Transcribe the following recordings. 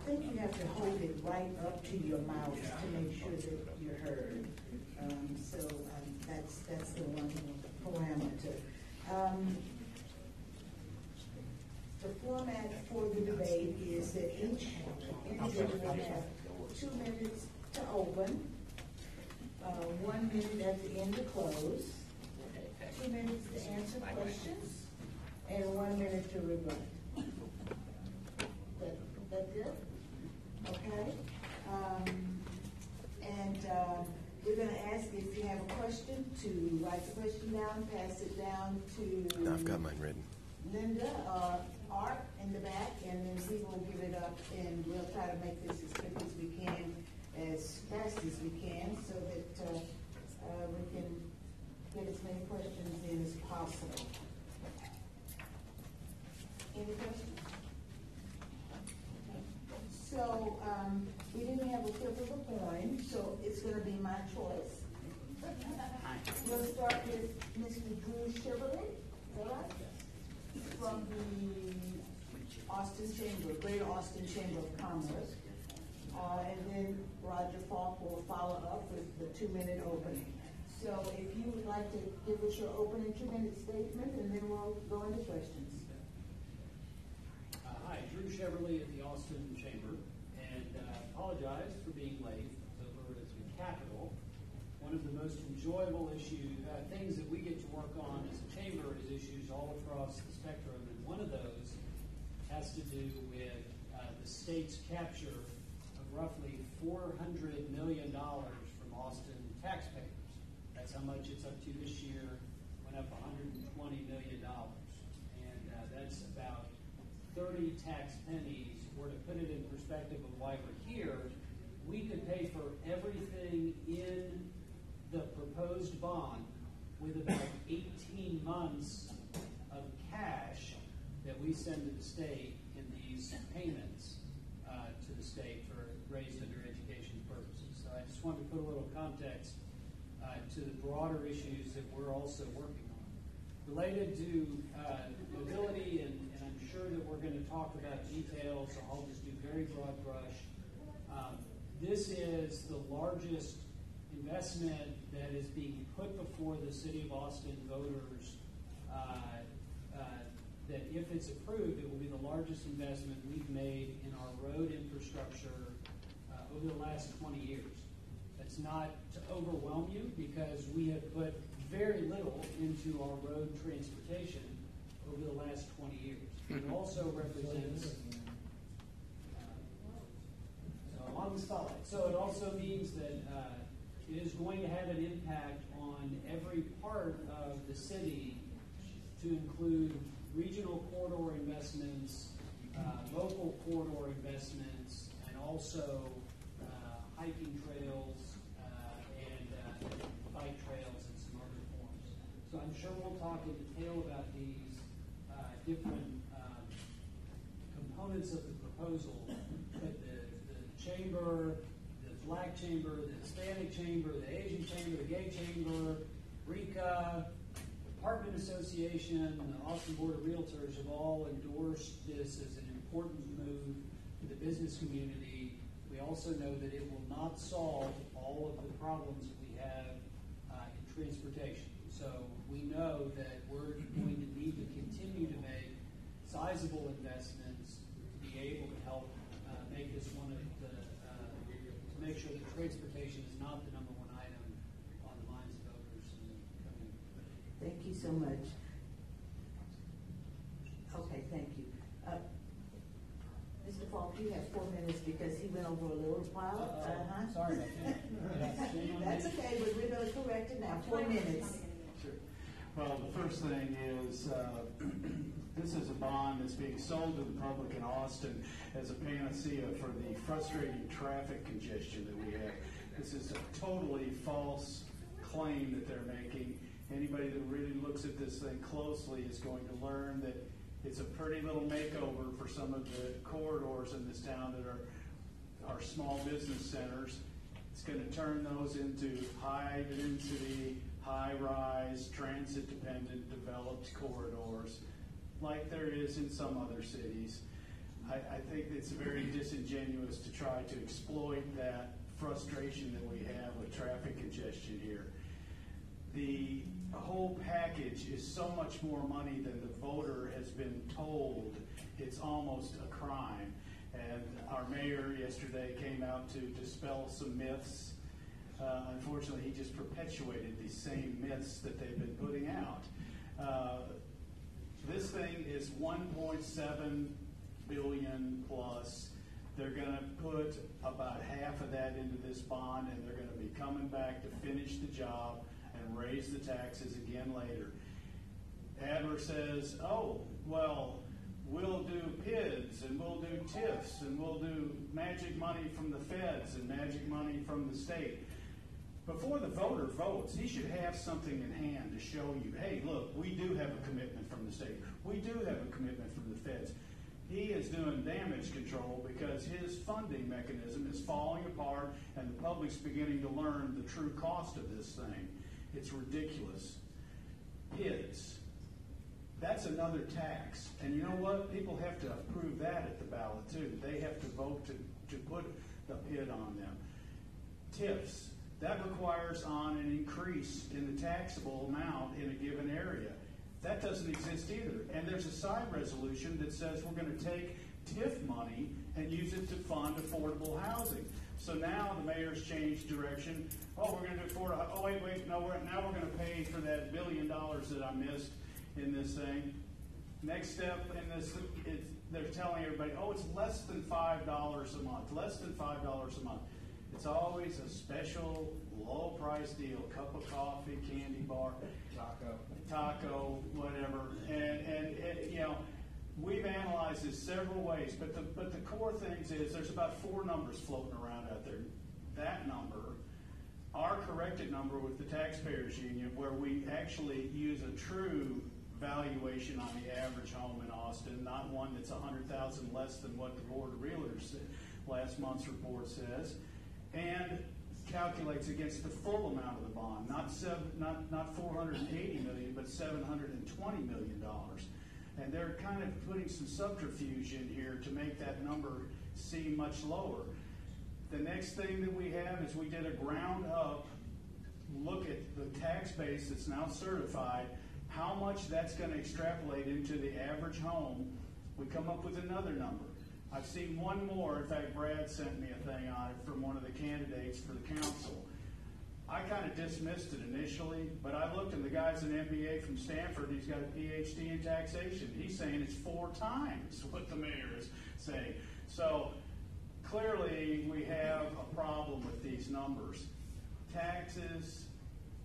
think you have to hold it right up to your mouth to make sure that you're heard. That's the one parameter. The format for the debate is that each individual will have 2 minutes to open, 1 minute at the end to close, 2 minutes to answer questions, and 1 minute to rebut. That good? Okay. We're going to ask if you have a question to write the question down, pass it down to I've got mine written. Linda or Art in the back, and then we will give it up, and we'll try to make this as quick as we can, as fast as we can, so that we can get as many questions in as possible. Any questions? So we didn't have a flip of a coin, so it's going to be my choice. We'll start with Mr. Drew Chevrolet, from the Austin Chamber, Greater Austin Chamber of Commerce. And then Roger Falk will follow up with the 2-minute opening. So if you would like to give us your opening 2-minute statement, and then we'll go into questions. Hi, Drew Chevrolet at the Austin Chamber, and apologize for being late. Over at the Capitol, one of the most enjoyable things that we get to work on as a chamber is issues all across the spectrum, and one of those has to do with the state's capture of roughly $400 million from Austin taxpayers. That's how much it's up to this year, went up $120 million, and that's about 30 tax pennies, or to put it in perspective of why we're here, we could pay for everything in the proposed bond with about 18 months of cash that we send to the state in these payments to the state for raised under education purposes. So I just wanted to put a little context to the broader issues that we're also working on. Related to mobility, and I'm sure that we're going to talk about details, so I'll just do very broad brush. This is the largest investment that is being put before the City of Austin voters, that if it's approved, it will be the largest investment we've made in our road infrastructure over the last 20 years. That's not to overwhelm you, because we have put very little into our road transportation over the last 20 years. It also represents on the spotlight. So it also means that it is going to have an impact on every part of the city, to include regional corridor investments, local corridor investments, and also hiking trails and bike trails and some other forms. So I'm sure we'll talk in detail about these different components of the proposal, but the chamber, the Black Chamber, the Hispanic Chamber, the Asian Chamber, the Gay Chamber, RICA, Apartment Association, and the Austin Board of Realtors have all endorsed this as an important move to the business community. We also know that it will not solve all of the problems that we have in transportation. So we know that we're going to need to continue to make sizable investments to be able to help make this one of the, to make sure that transportation is not the #1 item on the minds of voters in the coming. Thank you so much. Okay, thank you. Mr. Falk, you have 4 minutes because he went over a little while. Sorry about that. That's okay, but we're going to correct it now. 4 minutes. Sure. Well, the first thing is this is a bond that's being sold to the public in Austin as a panacea for the frustrating traffic congestion that we have. This is a totally false claim that they're making. Anybody that really looks at this thing closely is going to learn that it's a pretty little makeover for some of the corridors in this town that are small business centers. It's going to turn those into high density, high rise, transit dependent developed corridors like there is in some other cities. I think it's very disingenuous to try to exploit that frustration that we have with traffic congestion here. The whole package is so much more money than the voter has been told. It's almost a crime. And our mayor yesterday came out to dispel some myths. Unfortunately, he just perpetuated these same myths that they've been putting out. This thing is $1.7 billion plus. They're going to put about half of that into this bond, and they're going to be coming back to finish the job and raise the taxes again later. Adler says, oh, well, we'll do PIDs, and we'll do TIFs, and we'll do magic money from the feds and magic money from the state. Before the voter votes, he should have something in hand to show you, hey, look, we do have a commitment from the state. We do have a commitment from the feds. He is doing damage control because his funding mechanism is falling apart and the public's beginning to learn the true cost of this thing. It's ridiculous. PIDs. That's another tax. And you know what? People have to approve that at the ballot too. They have to vote to put the PID on them. TIFs. That requires on an increase in the taxable amount in a given area. That doesn't exist either. And there's a side resolution that says we're going to take TIF money and use it to fund affordable housing. So now the mayor's changed direction. Oh, we're going to do affordable. Oh, wait, no, now we're going to pay for that $1 billion that I missed in this thing. Next step in this, they're telling everybody, oh, it's less than $5 a month. Less than $5 a month. It's always a special, low-price deal. Cup of coffee, candy bar, taco, whatever. And you know, we've analyzed this several ways, but the core things is there's about 4 numbers floating around out there. That number, our corrected number with the Taxpayers Union, where we actually use a true valuation on the average home in Austin, not one that's $100,000 less than what the Board of Realtors said, last month's report says, and calculates against the full amount of the bond, not $480 million, but $720 million. And they're kind of putting some subterfuge in here to make that number seem much lower. The next thing that we have is we did a ground up look at the tax base that's now certified, how much that's going to extrapolate into the average home. We come up with another number. I've seen one more. In fact, Brad sent me a thing on it from one of the candidates for the council. I kind of dismissed it initially, but I looked and the guy's an MBA from Stanford. He's got a PhD in taxation. He's saying it's 4 times what the mayor is saying. So clearly we have a problem with these numbers. Taxes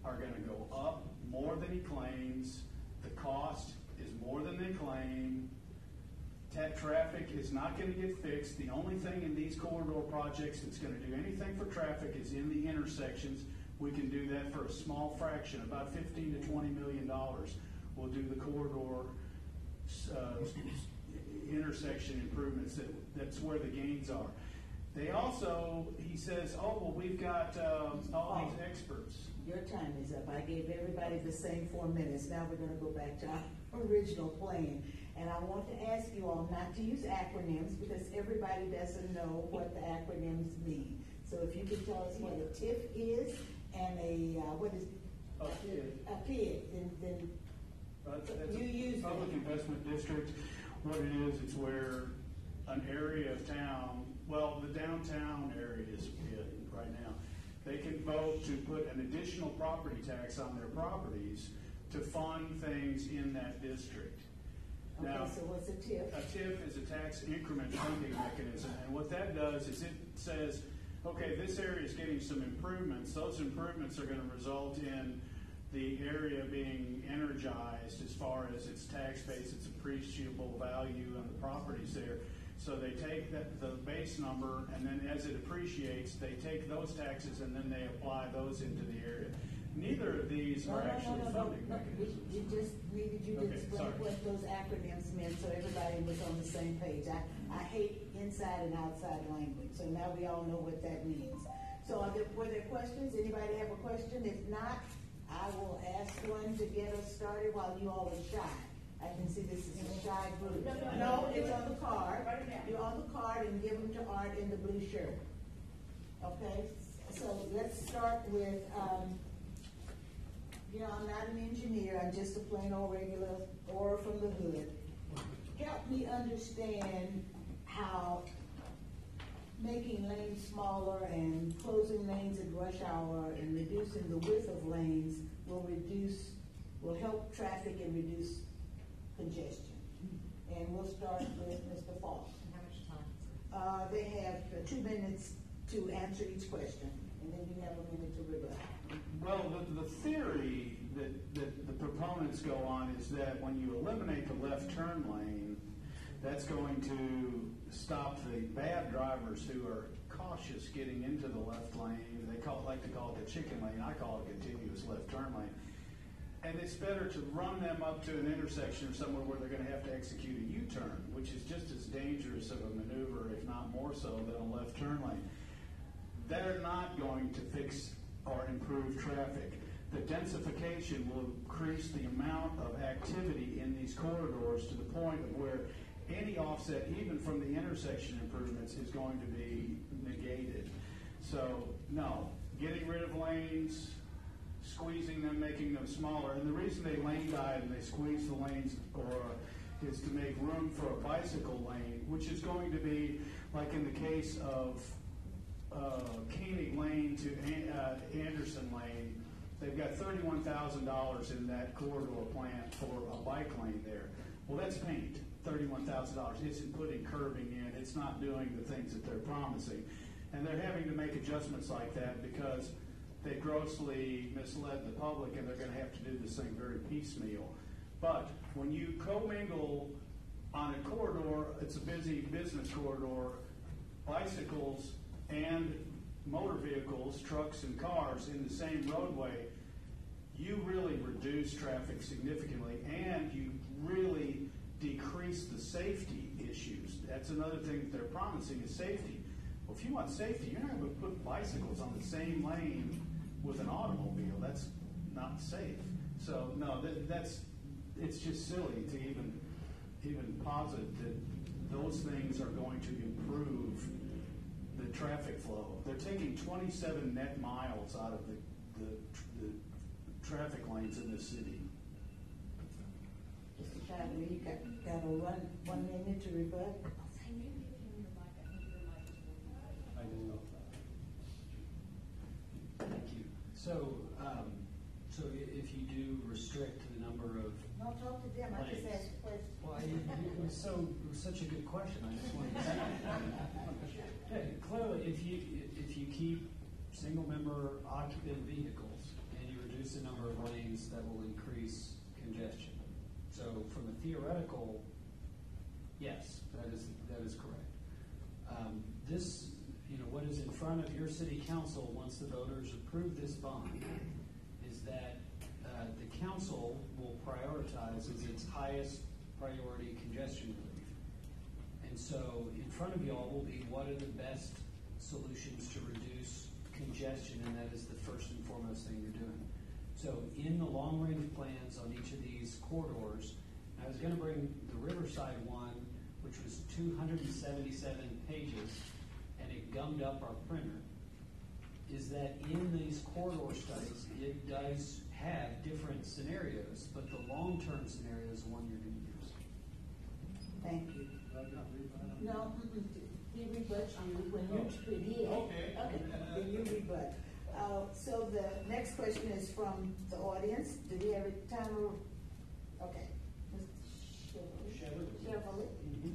are going to go up more than he claims. The cost is more than they claim. Traffic is not going to get fixed. The only thing in these corridor projects that's going to do anything for traffic is in the intersections. We can do that for a small fraction, about $15 to $20 million. We'll do the corridor intersection improvements. That's where the gains are. They also, he says, oh, well, we've got all these experts. Your time is up. I gave everybody the same 4 minutes. Now we're going to go back to our original plan. And I want to ask you all not to use acronyms because everybody doesn't know what the acronyms mean. So if you could tell us what a TIF is and what is a PID. A PID, then you use Public Investment District. What it is, it's where an area of town, well, the downtown area is a PID right now. They can vote to put an additional property tax on their properties to fund things in that district. Okay, Now, so what's a TIF? A TIF is a tax increment funding mechanism, and what that does is it says, okay, this area is getting some improvements. Those improvements are going to result in the area being energized as far as its tax base, its appreciable value on the properties there. So they take the base number, and then as it appreciates, they take those taxes and then they apply those into the area. Neither of these are actually funding mechanisms. We just needed you to explain what those acronyms meant so everybody was on the same page. I hate inside and outside language, so now we all know what that means. So were there questions? Anybody have a question? If not, I will ask one to get us started while you all are shy. I can see this is a shy group. No, it's on the card. You in the blue shirt. Okay, so let's start with, I'm not an engineer, I'm just a plain old regular or from the hood. Help me understand how making lanes smaller and closing lanes at rush hour and reducing the width of lanes will help traffic and reduce congestion. And we'll start with Mr. Falk. How much time? They have 2 minutes to answer each question, and then you have a minute to rebut. Well, the theory that the proponents go on is that when you eliminate the left turn lane, that's going to stop the bad drivers who are cautious getting into the left lane. They like to call it the chicken lane. I call it continuous left turn lane. And it's better to run them up to an intersection or somewhere where they're going to have to execute a U-turn, which is just as dangerous of a maneuver, if not more so, than a left turn lane. They're not going to fix or improve traffic. The densification will increase the amount of activity in these corridors to the point of where any offset, even from the intersection improvements, is going to be negated. So, no, getting rid of lanes, squeezing them, making them smaller. And the reason they lane dive and they squeeze the lanes is to make room for a bicycle lane, which is going to be like in the case of Koenig Lane to Anderson Lane. They've got $31,000 in that corridor plan for a bike lane there. Well, that's paint, $31,000. It isn't putting curbing in. It's not doing the things that they're promising. And they're having to make adjustments like that because they grossly misled the public, and they're going to have to do this thing very piecemeal. But when you commingle on a corridor, it's a busy business corridor, bicycles and motor vehicles, trucks and cars in the same roadway, you really reduce traffic significantly, and you really decrease the safety issues. That's another thing that they're promising is safety. Well, if you want safety, you're not going to put bicycles on the same lane with an automobile. That's not safe. So no, it's just silly to even posit that those things are going to improve the traffic flow. They're taking 27 net miles out of the traffic lanes in this city. Mr. Chadley, you got to run 1 minute to rebut. I do. Thank you. So if you do restrict the number of No, talk to them. I just lanes. asked a question. Well, it was such a good question. I just wanted to say. Yeah, clearly, if you keep single-member occupant vehicles and you reduce the number of lanes, that will increase congestion. So, from a theoretical, yes, that is correct. What is in front of your city council once the voters approve this bond is that the council will prioritize as its highest priority congestion relief. And so in front of y'all will be what are the best solutions to reduce congestion, and that is the first and foremost thing you're doing. So in the long-range plans on each of these corridors, I was going to bring the Riverside one, which was 277 pages, and it gummed up our printer, is that in these corridor studies, it does have different scenarios, but the long-term scenario is the one you're going to use. Thank you. No, he rebuts you when you did. Okay. Then you rebut. So the next question is from the audience. Do we have a timer? Okay. Chevrolet. Mm-hmm.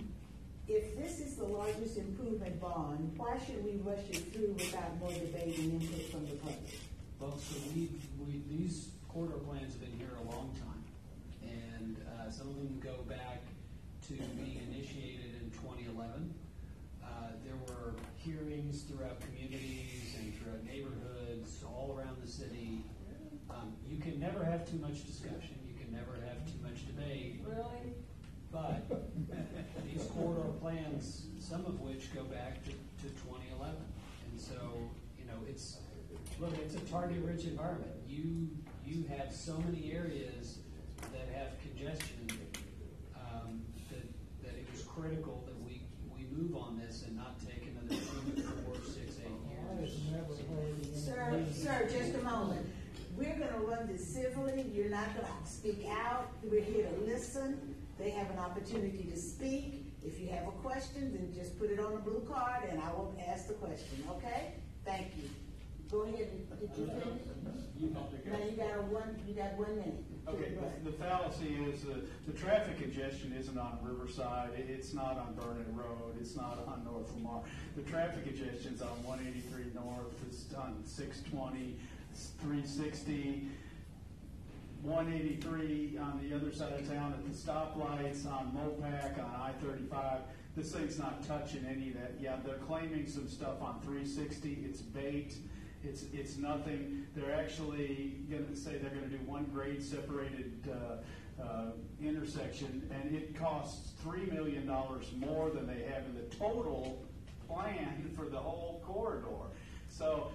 If this is the largest improvement bond, why should we rush it through without more debate and input from the public? Well, so these corridor plans have been here a long time, and some of them go back to being initiated in 2011. There were hearings throughout communities and throughout neighborhoods all around the city. You can never have too much discussion. You can never have too much debate. Really? But these corridor plans, some of which go back to 2011. And so, it's a target-rich environment. You have so many areas that have congestion that it was critical that we move on this and not take another 2, 4, 6, 8 years. Sir, just a moment. We're gonna run this civilly. You're not gonna speak out. We're here to listen. They have an opportunity to speak. If you have a question, then just put it on a blue card and I will ask the question, okay? Thank you. Go ahead. Did you finish? Now you got 1 minute. Okay, the fallacy is the traffic congestion isn't on Riverside, it's not on Burnett Road, it's not on North Lamar. The traffic congestion's on 183 North, it's on 620, 360, 183 on the other side of town at the stoplights, on Mopac, on I-35. This thing's not touching any of that. Yeah, they're claiming some stuff on 360, it's bait. It's nothing. They're actually going to say they're going to do one grade separated intersection, and it costs $3 million more than they have in the total plan for the whole corridor. So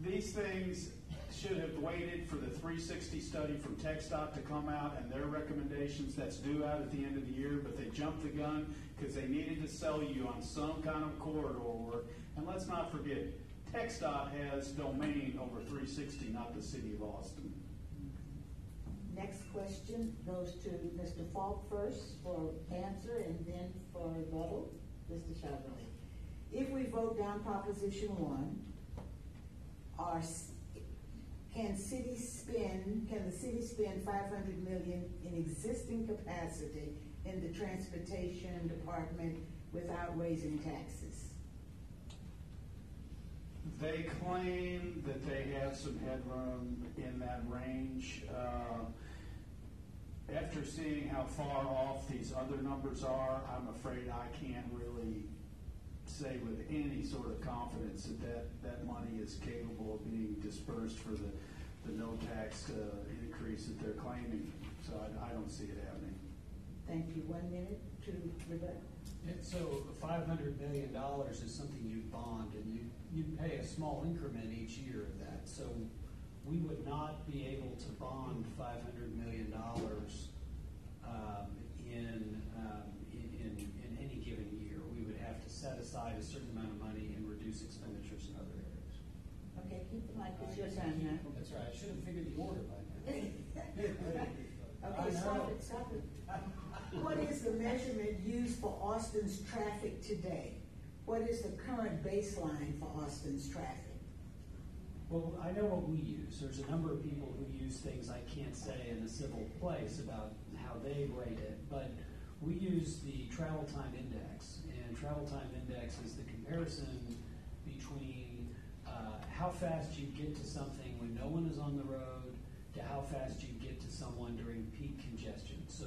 these things should have waited for the 360 study from TxDOT to come out and their recommendations. That's due out at the end of the year, but they jumped the gun because they needed to sell you on some kind of corridor work. And let's not forget, TxDOT has domain over 360, not the city of Austin. Next question goes to Mr. Falk first for answer and then for rebuttal, Mr. Charbonnet. If we vote down Proposition 1, can the city spend $500 million in existing capacity in the transportation department without raising taxes? They claim that they have some headroom in that range. After seeing how far off these other numbers are, I'm afraid I can't really say with any sort of confidence that money is capable of being dispersed for the no tax increase that they're claiming. So I don't see it happening. Thank you. 1 minute to Rebecca. So $500 million is something you bond, and you pay a small increment each year of that. So we would not be able to bond $500 million in any given year. We would have to set aside a certain amount of money and reduce expenditures in other areas. Okay, keep the mic. It's your time now. That's right. I should have figured the order by now. Okay, stop it. What is the measurement used for Austin's traffic today? What is the current baseline for Austin's traffic? Well, I know what we use. There's a number of people who use things I can't say in a civil place about how they rate it, but we use the travel time index, and travel time index is the comparison between how fast you get to something when no one is on the road to how fast you get to someone during peak congestion. So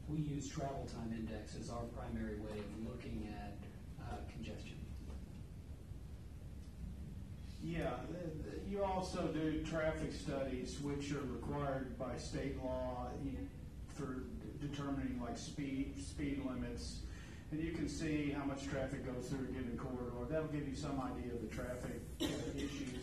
we use travel time index as our primary way of looking at congestion. Yeah, you also do traffic studies, which are required by state law for determining like speed limits, and you can see how much traffic goes through a given corridor. That'll give you some idea of the traffic issues.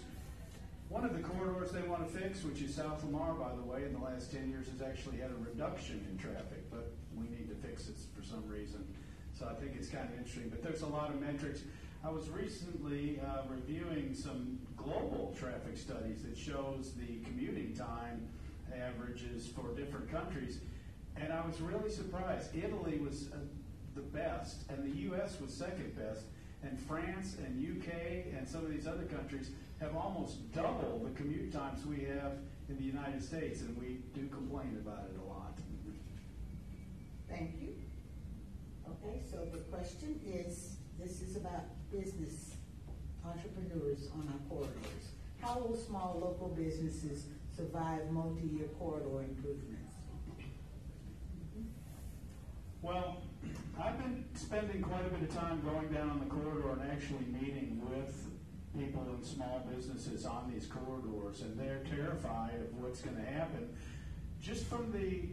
One of the corridors they want to fix, which is South Lamar, by the way, in the last 10 years has actually had a reduction in traffic, but we need to fix it for some reason. So I think it's kind of interesting, but there's a lot of metrics. I was recently reviewing some global traffic studies that shows the commuting time averages for different countries, and I was really surprised. Italy was the best, and the U.S. was second best, and France and UK and some of these other countries have almost double the commute times we have in the United States, and we do complain about it a lot. Thank you. Okay, so the question is, this is about business entrepreneurs on our corridors. How will small local businesses survive multi-year corridor improvements? Well, I've been spending quite a bit of time going down on the corridor and actually meeting with people in small businesses on these corridors, and they're terrified of what's going to happen just from the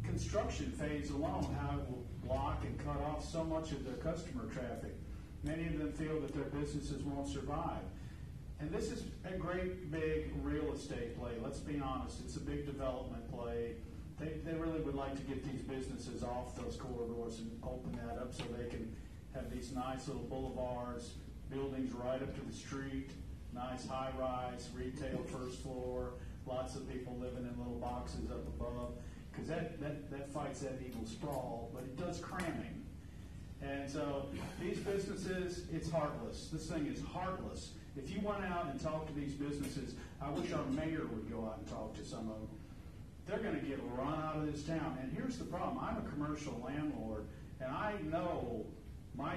construction phase alone, how it will block and cut off so much of their customer traffic. Many of them feel that their businesses won't survive. And this is a great big real estate play. Let's be honest, it's a big development play. They really would like to get these businesses off those corridors and open that up so they can have these nice little boulevards, buildings right up to the street, nice high-rise, retail first floor, lots of people living in little boxes up above, because that fights that evil sprawl, but it does cramming. And so these businesses, it's heartless. This thing is heartless. If you went out and talked to these businesses, I wish our mayor would go out and talk to some of them. They're going to get run out of this town. And here's the problem. I'm a commercial landlord, and I know my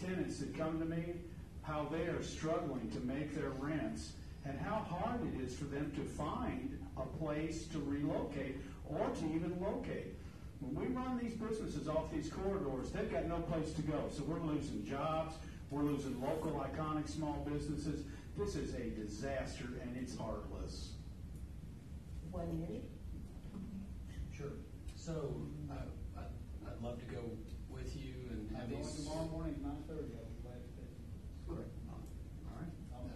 tenants that come to me, how they are struggling to make their rents and how hard it is for them to find a place to relocate or to even locate. When we run these businesses off these corridors, they've got no place to go. So we're losing jobs. We're losing local iconic small businesses. This is a disaster, and it's heartless. 1 minute. Sure. So I'd love to go with you and have these. Tomorrow morning at 9:30. I'll be glad to take you. Correct. All right.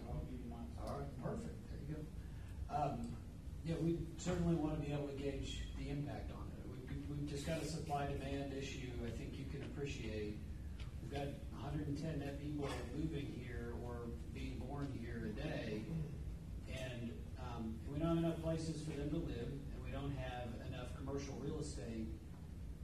I'll give you mine. All right. Perfect. There you go. Yeah, we certainly want to be able to gauge the impact on it. We've just got a supply-demand issue. I think you can appreciate. We've got 110 net people moving here or being born here a day, and we don't have enough places for them to live, and we don't have enough commercial real estate,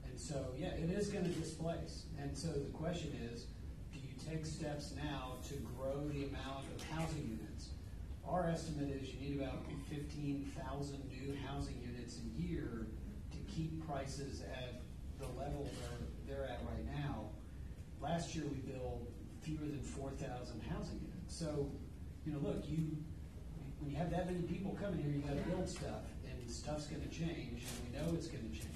and so yeah, it is going to displace. And so the question is, do you take steps now to grow the amount of housing units? Our estimate is you need about 15,000 new housing units a year to keep prices at the level they're at right now. Last year we built fewer than 4,000 housing units. So, look, when you have that many people coming here, you got to build stuff, and stuff's going to change, and we know it's going to change.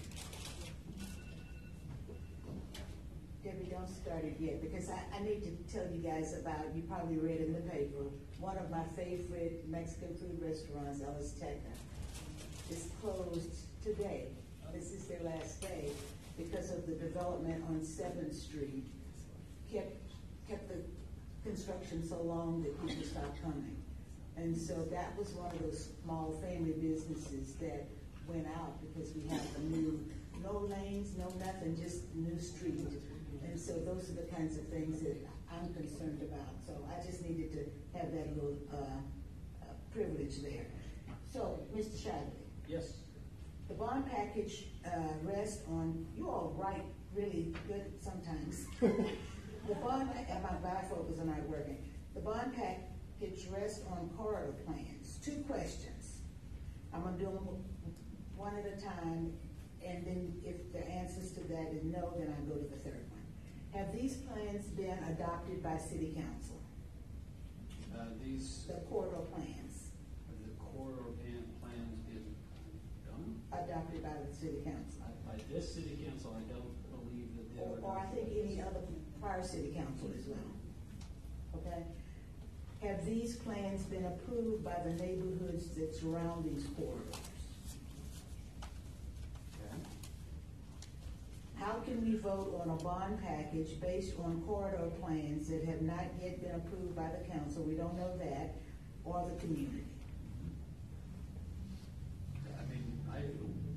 Debbie, don't start it yet, because I need to tell you guys about, you probably read in the paper, one of my favorite Mexican food restaurants, El Azteca, is closed today. This is their last day because of the development on 7th Street kept the construction so long that people stopped coming. And so that was one of those small family businesses that went out because we have a new, no lanes, no nothing, just new street. And so those are the kinds of things that I'm concerned about. So I just needed to have that little privilege there. So, Mr. Shively. Yes. The bond package rests on, you all write really good sometimes. The bond, and my bifocals are not working. The bond package rests on corridor plans. 2 questions. I'm going to do them one at a time, and then if the answers to that is no, then I go to the 3rd one. Have these plans been adopted by City Council? The corridor plans. The corridor plans been done? Adopted by the City Council. By this City Council, I don't believe that they were. Or I think any other prior City Council as well. Okay? Have these plans been approved by the neighborhoods that surround these corridors? Okay. How can we vote on a bond package based on corridor plans that have not yet been approved by the council, we don't know that, or the community?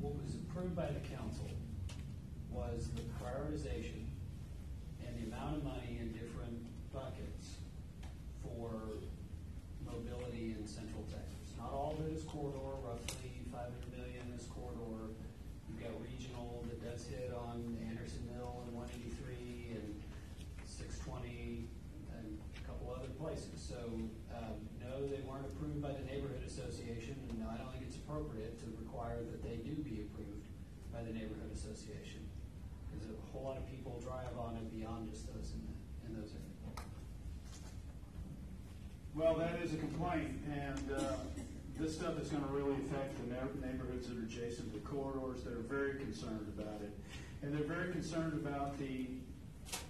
What was approved by the council was the prioritization and the amount of money in different buckets for mobility in Central Texas. Not all of it is corridor, roughly $500 million is corridor. You've got regional that does hit on Anderson Mill and 183 and 620 and a couple other places. So no, they weren't approved by the neighborhood association, and no, I don't think it's appropriate to require that they do be approved by the neighborhood association, because a whole lot of people drive on it beyond just those in those areas. Well, that is a complaint, and this stuff is going to really affect the neighborhoods that are adjacent to the corridors. They're very concerned about it, and they're very concerned about the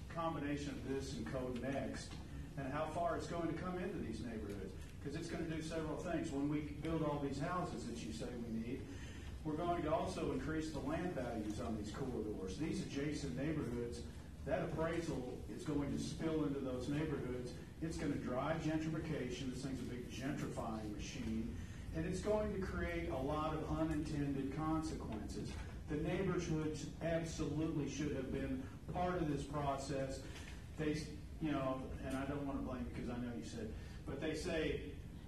combination of this and Code Next and how far it's going to come into these neighborhoods, because it's going to do several things. When we build all these houses that you say we need, we're going to also increase the land values on these corridors. These adjacent neighborhoods, that appraisal is going to spill into those neighborhoods. It's going to drive gentrification. This thing's a big gentrifying machine. And it's going to create a lot of unintended consequences. The neighborhoods absolutely should have been part of this process. they, you know, and I don't want to blame you because I know you said, but they say,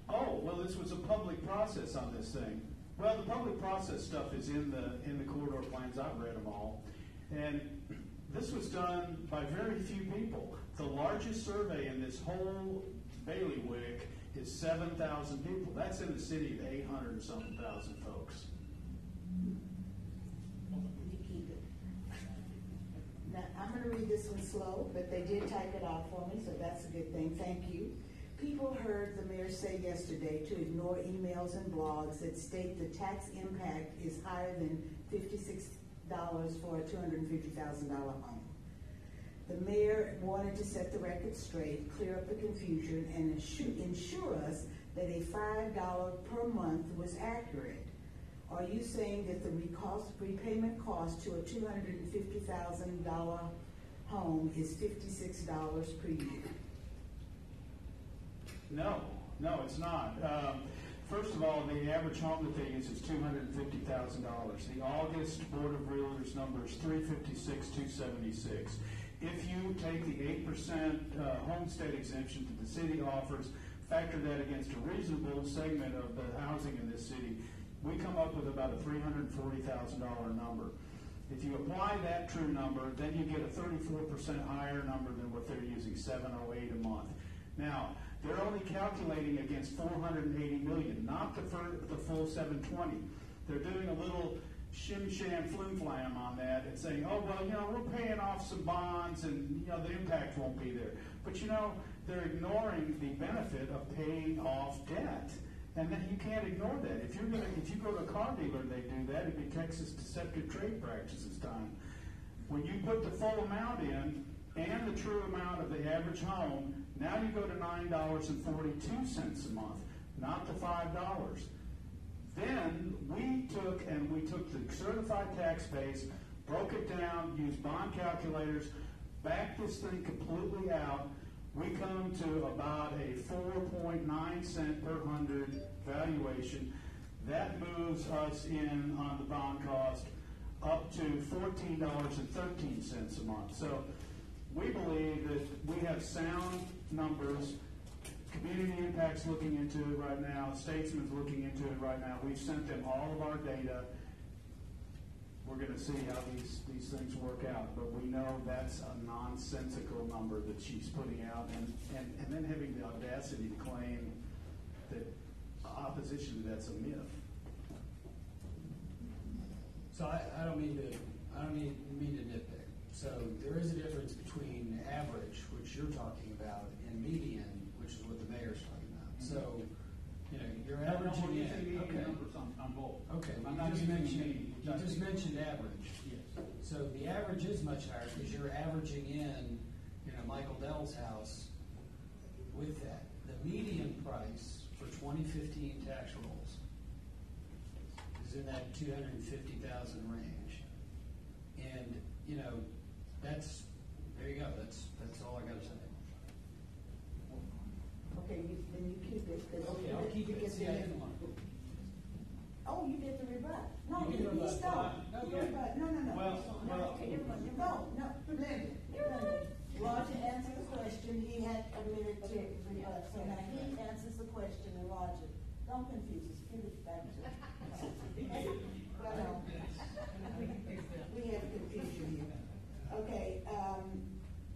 oh, well, this was a public process on this thing. Well, the public process stuff is in the corridor plans. I've read them all. And this was done by very few people. The largest survey in this whole bailiwick is 7,000 people. That's in the city of 800 and something thousand folks. You keep it. Now, I'm going to read this one slow, but they did type it out for me, so that's a good thing. Thank you. People heard the mayor say yesterday to ignore emails and blogs that state the tax impact is higher than $56 for a $250,000 home. The mayor wanted to set the record straight, clear up the confusion, and ensure us that a $5 per month was accurate. Are you saying that the repayment cost to a $250,000 home is $56 per year? No, it's not. First of all, the average home that they use is $250,000. The August Board of Realtors number is $356,276. If you take the 8% homestead exemption that the city offers, factor that against a reasonable segment of the housing in this city, we come up with about a $340,000 number. If you apply that true number, then you get a 34% higher number than what they're using, $708 a month. Now, they're only calculating against $480 million, not the full $720. They're doing a little shim-sham flim-flam on that and saying, oh, well, you know, we're paying off some bonds and, you know, the impact won't be there. But, you know, they're ignoring the benefit of paying off debt. And then you can't ignore that. If you go to a car dealer and they do that, it'd be Texas Deceptive Trade Practices time. When you put the full amount in and the true amount of the average home, now you go to $9.42 a month, not the $5. Then we took the certified tax base, broke it down, used bond calculators, backed this thing completely out. We come to about a 4.9 cent per hundred valuation. That moves us in on the bond cost up to $14.13 a month. So we believe that we have sound numbers. Community Impact's looking into it right now. Statesman's looking into it right now. We've sent them all of our data. We're going to see how these things work out, but we know that's a nonsensical number that she's putting out, and then having the audacity to claim that opposition to that's a myth. So I don't mean to nitpick. So there is a difference between average, which you're talking about, and median, which is what the mayor's talking about. So, you know, you're averaging in. Okay. On both. Okay. I'm not using median. You just mentioned average. Yes. So the average is much higher because you're averaging in, you know, Michael Dell's house with that. The median price for 2015 tax rolls is in that 250,000 range, and you know, there you go. That's all I got to say. Okay, then you keep it. Okay, I'll keep it. Yeah, come on. Oh, you get the rebut. No, You get the he's rebut. done. No, You yeah. rebut. No. Well, Okay, no, Linda. Roger answered the question. He had a minute to rebut. So now he answers the question, and Roger, don't confuse us. Give it back to him. No. We have confusion here. Okay,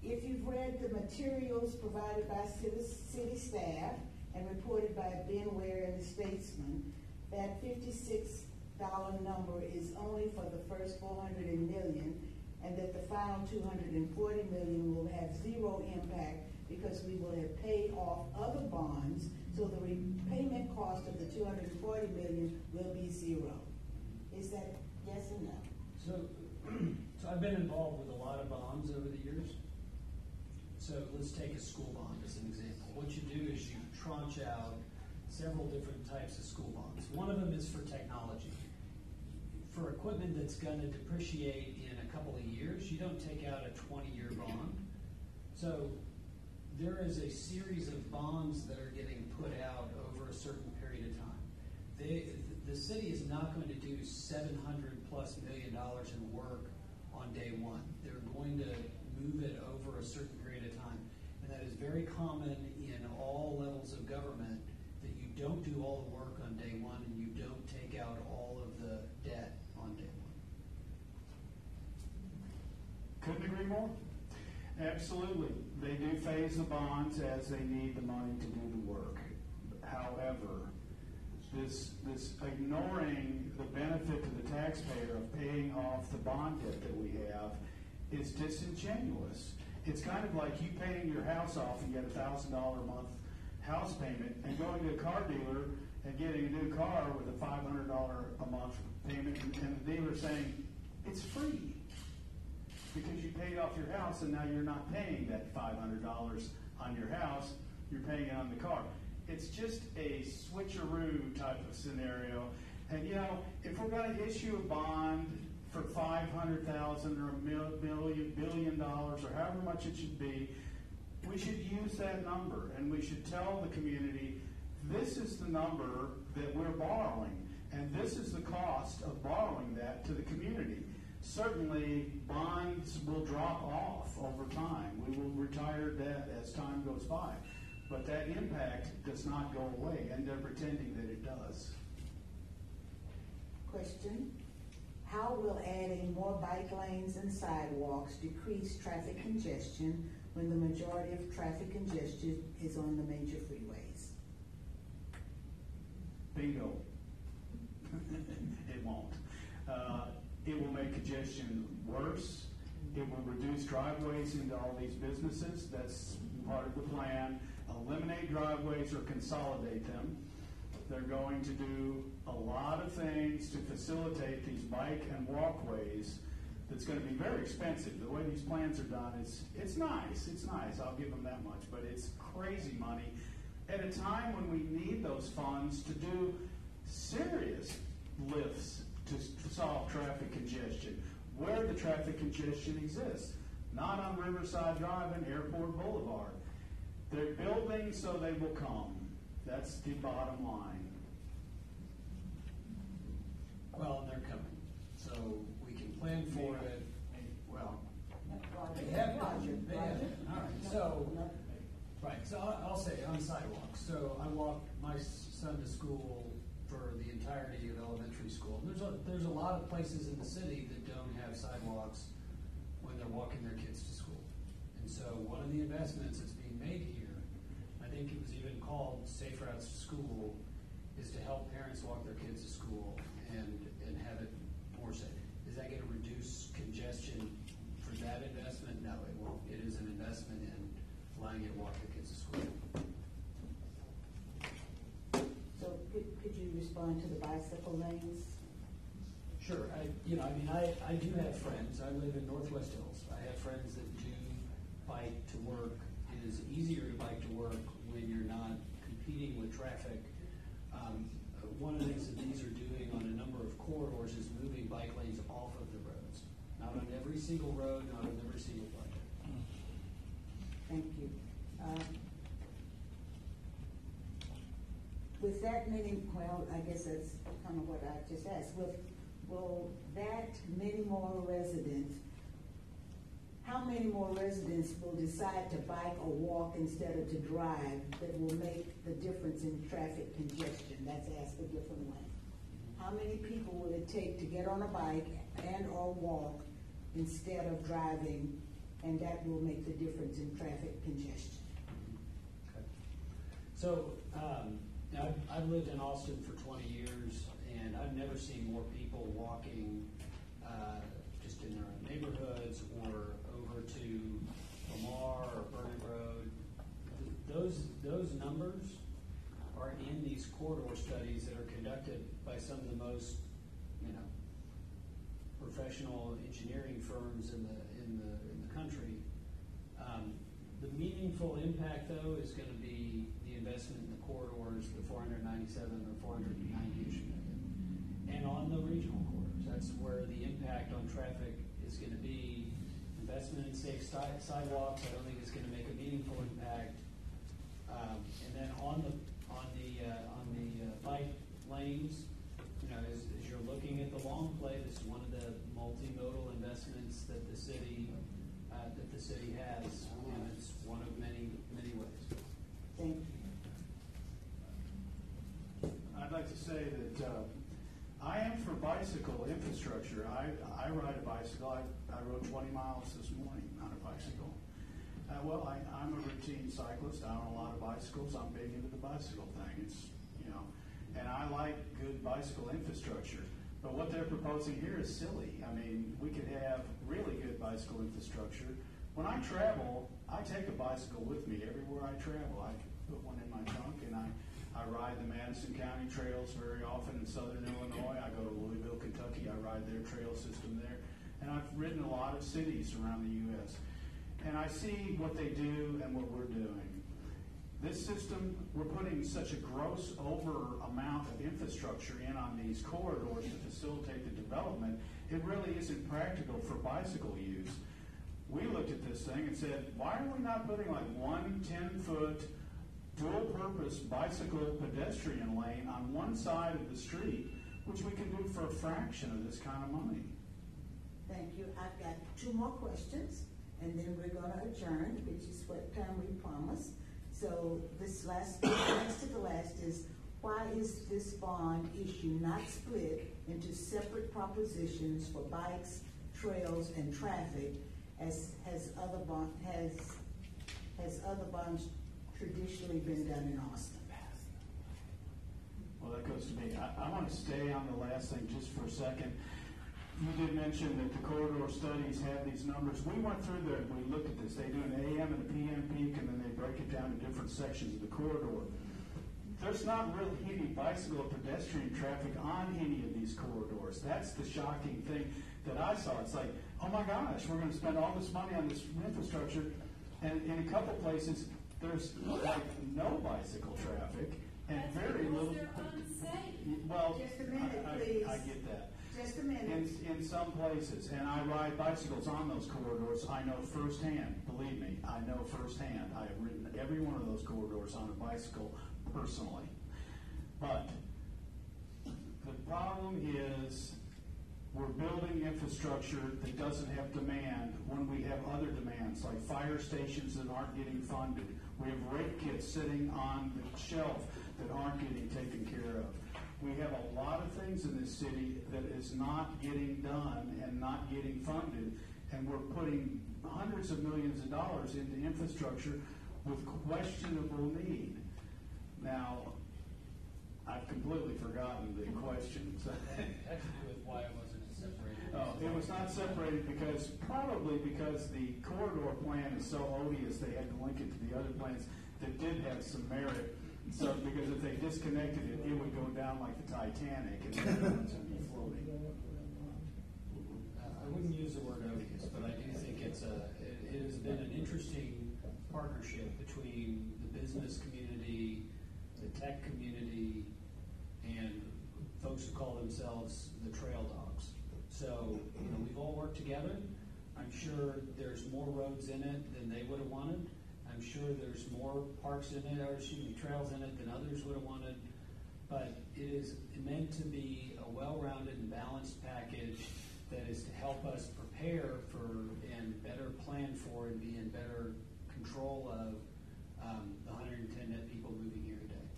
if you've read the materials provided by city staff and reported by Ben Ware and the Statesman, that $56 number is only for the first $400 million, and that the final $240 million will have zero impact because we will have paid off other bonds, so the repayment cost of the $240 million will be zero. Is that yes or no? So I've been involved with a lot of bonds over the years. So let's take a school bond as an example. What you do is you tranche out several different types of school bonds. One of them is for technology. For equipment that's going to depreciate in a couple of years, you don't take out a 20-year bond. So there is a series of bonds that are getting put out over a certain period of time. The city is not going to do $700+ million in work on day one. They're going to move it over a certain period at a time. And that is very common in all levels of government, that you don't do all the work on day one and you don't take out all of the debt on day one. Couldn't agree more. Absolutely. They do phase the bonds as they need the money to do the work. However, this ignoring the benefit to the taxpayer of paying off the bond debt that we have is disingenuous. It's kind of like you paying your house off and get $1,000 a month house payment and going to a car dealer and getting a new car with a $500 a month payment, and the dealer saying it's free because you paid off your house and now you're not paying that $500 on your house, you're paying it on the car. It's just a switcheroo type of scenario. And you know, if we're going to issue a bond for $500,000 or $1 billion or however much it should be, we should use that number and we should tell the community, this is the number that we're borrowing and this is the cost of borrowing that to the community. Certainly, bonds will drop off over time. We will retire debt as time goes by. But that impact does not go away, and they're pretending that it does. Question: how will adding more bike lanes and sidewalks decrease traffic congestion when the majority of traffic congestion is on the major freeways? Bingo. It won't. It will make congestion worse. It will reduce driveways into all these businesses. That's part of the plan. Eliminate driveways or consolidate them. They're going to do a lot of things to facilitate these bike and walkways. That's going to be very expensive. The way these plans are done, it's nice. It's nice. I'll give them that much. But it's crazy money at a time when we need those funds to do serious lifts to solve traffic congestion, where the traffic congestion exists, not on Riverside Drive and Airport Boulevard. They're building so they will come. That's the bottom line. Well, and they're coming. So we can plan for it. Well, they have. All right. So, right. So I'll say on sidewalks. So I walk my son to school for the entirety of elementary school. And there's a lot of places in the city that don't have sidewalks when they're walking their kids to school. And so one of the investments that's being made here, I think it was even called Safe Routes to School, is to help parents walk their kids to school and have it more safe. Is that going to reduce congestion for that investment? No, it won't. It is an investment in allowing you to walk the kids to school. So could you respond to the bicycle lanes? Sure. I do have friends. I live in Northwest Hills. I have friends that do bike to work. It is easier to bike to work when you're not competing with traffic. One of the things that these are doing on a number of corridors is moving bike lanes off of the roads. Not on every single road, not on every single project. Thank you. With that many, well, I guess that's kind of what I just asked. Will that many more residents, how many more residents will decide to bike or walk instead of to drive that will make the difference in traffic congestion? That's asked a different way. How many people will it take to get on a bike and or walk instead of driving, and that will make the difference in traffic congestion? Okay. So, I've lived in Austin for 20 years, and I've never seen more people walking just in their own neighborhoods or over to Lamar or Burnet Road. Those numbers are in these corridor studies that are conducted by some of the most, professional engineering firms in the country. The meaningful impact, though, is going to be the investment in the corridors, the 497 or 490-ish million, and on the regional corridors. That's where the impact on traffic is going to be. Investment in safe sidewalks, I don't think is going to make a meaningful impact. And then on the bike lanes, as you're looking at the long play, this is one of the multimodal investments that the city has, and it's one of many, many ways. Thank you. I'd like to say that I am for bicycle infrastructure. I ride a bicycle. I rode 20 miles this morning on a bicycle. I'm a routine cyclist. I own a lot of bicycles. I'm big into the bicycle thing. And I like good bicycle infrastructure. But what they're proposing here is silly. I mean, we could have really good bicycle infrastructure. When I travel, I take a bicycle with me everywhere I travel. I put one in my trunk, and I ride the Madison County trails very often in southern Illinois. I go to Louisville, Kentucky. I ride their trail system there. And I've ridden a lot of cities around the U.S. And I see what they do and what we're doing. This system, we're putting such a gross over amount of infrastructure in on these corridors to facilitate the development, it really isn't practical for bicycle use. We looked at this thing and said, why are we not putting like one 10-foot dual-purpose bicycle pedestrian lane on one side of the street, which we can do for a fraction of this kind of money? Thank you. I've got 2 more questions, and then we're going to adjourn, which is what time we promised. So this next to the last is, why is this bond issue not split into separate propositions for bikes, trails, and traffic, as other bonds traditionally been done in Austin? Well, that goes to me. I want to stay on the last thing just for a second. You did mention that the corridor studies have these numbers. We went through there and we looked at this. They do an AM and a PM peak, and then they break it down to different sections of the corridor. There's not really any bicycle or pedestrian traffic on any of these corridors. That's the shocking thing that I saw. It's like, oh my gosh, we're going to spend all this money on this infrastructure, and in a couple places, there's like no bicycle traffic and very little. They're unsafe. Well, Just a minute, please. I get that. Just a minute. In some places, and I ride bicycles on those corridors, I know firsthand, believe me, I know firsthand. I have ridden every one of those corridors on a bicycle personally. But the problem is we're building infrastructure that doesn't have demand when we have other demands, like fire stations that aren't getting funded. We have rape kits sitting on the shelf that aren't getting taken care of. We have a lot of things in this city that is not getting done and not getting funded, and we're putting hundreds of millions of dollars into infrastructure with questionable need. Now, I've completely forgotten the question. That had to do with why it wasn't separated. Oh, it was not separated probably because the corridor plan is so odious, they had to link it to the other plans that did have some merit. So, because if they disconnected it, it would go down like the Titanic and everyone's going to be floating. I wouldn't use the word odious, but I do think it has been an interesting partnership between the business community, the tech community, and folks who call themselves the trail dogs. So, we've all worked together. I'm sure there's more roads in it than they would have wanted. I'm sure there's more parks in it, trails in it than others would have wanted. But it is meant to be a well-rounded and balanced package that is to help us prepare for and better plan for and be in better control of the 110 net people moving here today.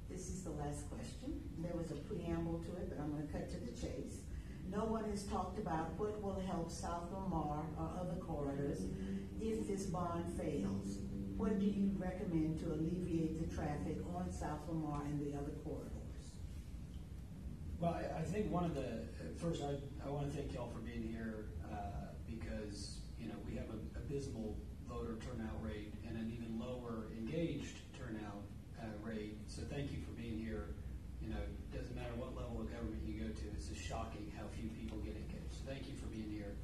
This is the last question. There was a preamble to it, but I'm going to cut to the chase. No one has talked about what will help South Lamar or other corridors if this bond fails. What do you recommend to alleviate the traffic on South Lamar and the other corridors? Well, I think first I want to thank y'all for being here because, we have an abysmal voter turnout rate and an even lower engaged turnout rate. So thank you for being here. It doesn't matter what level of government you go to, it's just shocking how few people get engaged. So thank you for being here.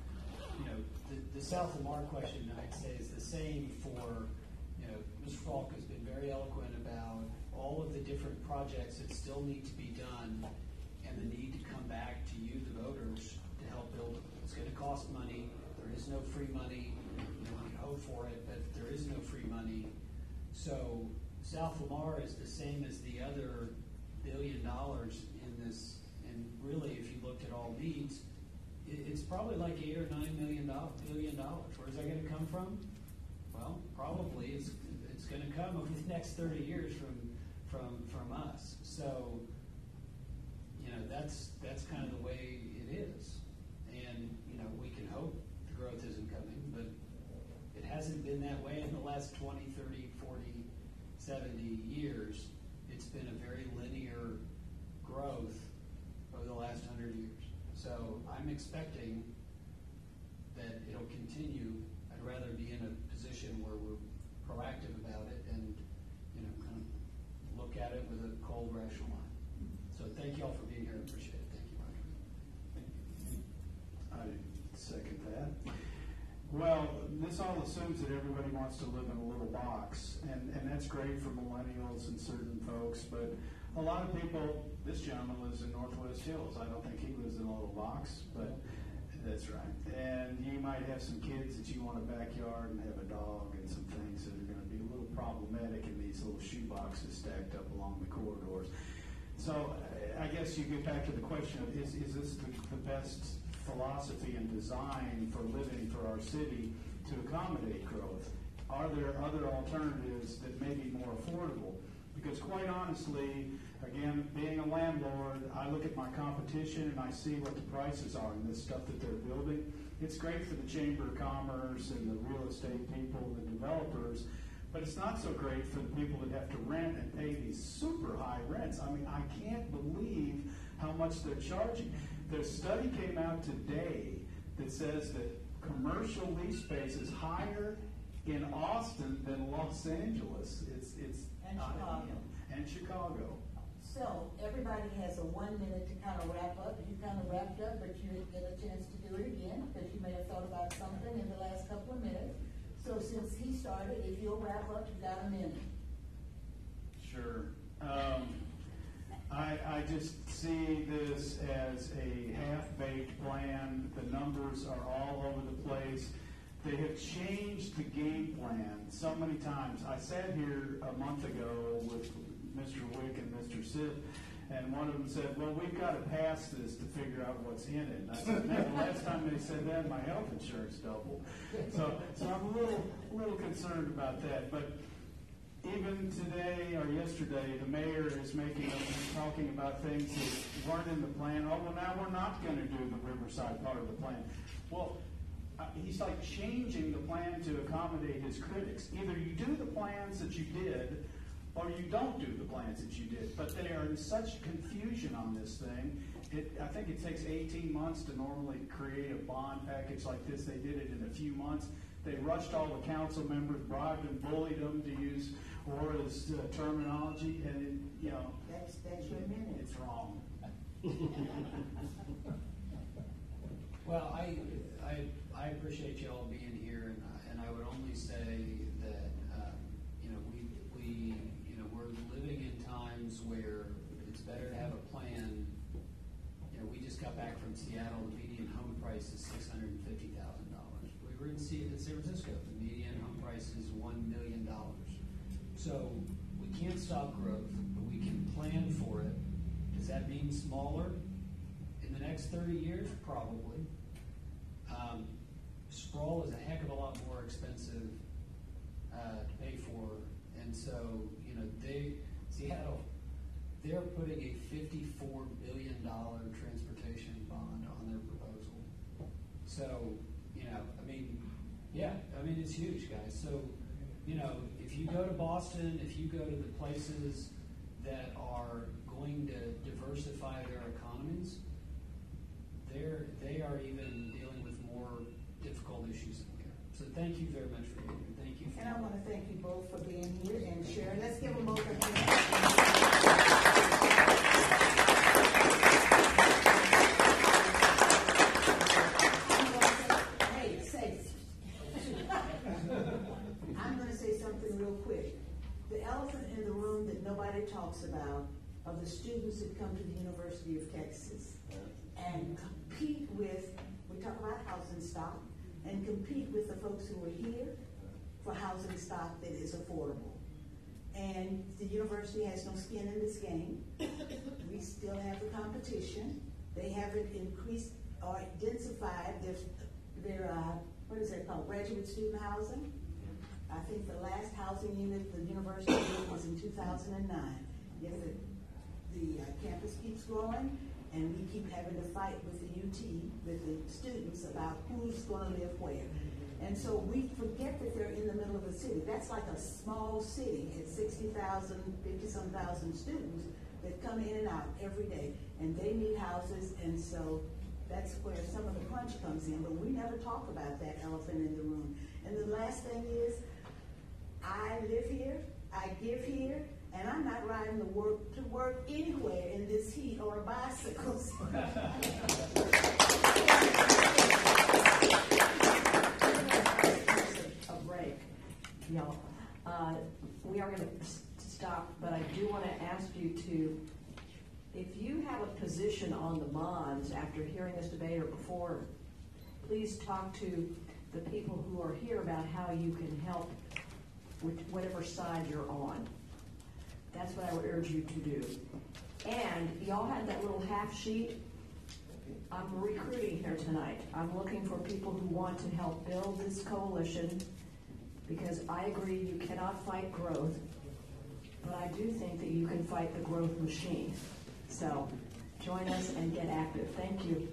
The South Lamar question, I'd say, is the same for, Mr. Falk has been very eloquent about all of the different projects that still need to be done and the need to come back to you, the voters, to help build them. It's going to cost money. There is no free money. We can hope for it, but there is no free money. So South Lamar is the same as the other $1 billion in this, and really, if you looked at all needs, it's probably like $8 or $9 billion. Where's that going to come from? Well, probably it's going to come over the next 30 years from us. So, you know, that's kind of the way it is. And, you know, we can hope the growth isn't coming, but it hasn't been that way in the last 20, 30, 40, 70 years. It's been a very linear growth over the last 100 years. So I'm expecting that it'll continue. I'd rather be in a position where we're proactive about it and, you know, kind of look at it with a cold, rational eye. So thank you all for being here. I appreciate it. Thank you, Roger. I second that. Well, this all assumes that everybody wants to live in a little box, and that's great for millennials and certain folks, but a lot of people, this gentleman lives in Northwest Hills. I don't think he lives in a little box, but that's right. And you might have some kids that you want a backyard and have a dog and some things that are going to be a little problematic in these little shoe boxes stacked up along the corridors. So I guess you get back to the question of is this the best philosophy and design for living for our city to accommodate growth? Are there other alternatives that may be more affordable? Because quite honestly, again, being a landlord, I look at my competition and I see what the prices are in this stuff that they're building. It's great for the Chamber of Commerce and the real estate people, the developers, but it's not so great for the people that have to rent and pay these super high rents. I mean, I can't believe how much they're charging. The study came out today that says that commercial lease space is higher in Austin than Los Angeles. It's And Chicago. And Chicago. So everybody has a 1 minute to kind of wrap up. You kind of wrapped up, but you didn't get a chance to do it again because you may have thought about something in the last couple of minutes. So since he started, if you'll wrap up, you got a minute. Sure. I just see this as a half-baked plan. The numbers are all over the place. They have changed the game plan so many times. I sat here a month ago with Mr. Wick and Mr. Sith, and one of them said, well, we've got to pass this to figure out what's in it. And I said, man, the last time they said that, my health insurance doubled. So I'm a little concerned about that. But even today or yesterday, the mayor is talking about things that weren't in the plan. Oh, well, now we're not going to do the Riverside part of the plan. Well, he's like changing the plan to accommodate his critics. Either you do the plans that you did, or you don't do the plans that you did. But they are in such confusion on this thing. I think it takes 18 months to normally create a bond package like this. They did it in a few months. They rushed all the council members, bribed and bullied them, to use Aura's terminology, and That's your minute. it's wrong. Well, I appreciate you all being here, and I would only say that we're living in times where it's better to have a plan. We just got back from Seattle. The median home price is $650,000. We were in San Francisco. The median home price is $1 million. So we can't stop growth, but we can plan for it. Does that mean smaller in the next 30 years? Probably. Sprawl is a heck of a lot more expensive to pay for, and so Seattle, they're putting a $54 billion transportation bond on their proposal. So it's huge, guys. So if you go to Boston, if you go to the places that are going to diversify their economies, they are even dealing with more difficult issues than we are. So thank you very much for being here. Thank you. And I want to thank you both for being here and sharing. Let's give them both a hand. I'm going to say something real quick. The elephant in the room that nobody talks about are the students that come to the University of Texas and compete with, we talk about housing stock, and compete with the folks who are here for housing stock that is affordable. And the university has no skin in this game. We still have the competition. They haven't increased or densified their what is that called, graduate student housing. I think the last housing unit the university did was in 2009. Yes, the campus keeps growing, and we keep having to fight with the UT, with the students, about who's going to live where. And so we forget that they're in the middle of a city. That's like a small city. It's 60,000, 50-some thousand students that come in and out every day, and they need houses, and so that's where some of the crunch comes in. But we never talk about that elephant in the room. And the last thing is, I live here, I give here, and I'm not riding to work anywhere in this heat or a bicycle. A break, y'all. We are going to stop, but I do want to ask you to, if you have a position on the bonds after hearing this debate or before, please talk to the people who are here about how you can help with whatever side you're on. That's what I would urge you to do. And y'all had that little half sheet. I'm recruiting here tonight. I'm looking for people who want to help build this coalition, because I agree you cannot fight growth, but I do think that you can fight the growth machine. So join us and get active. Thank you.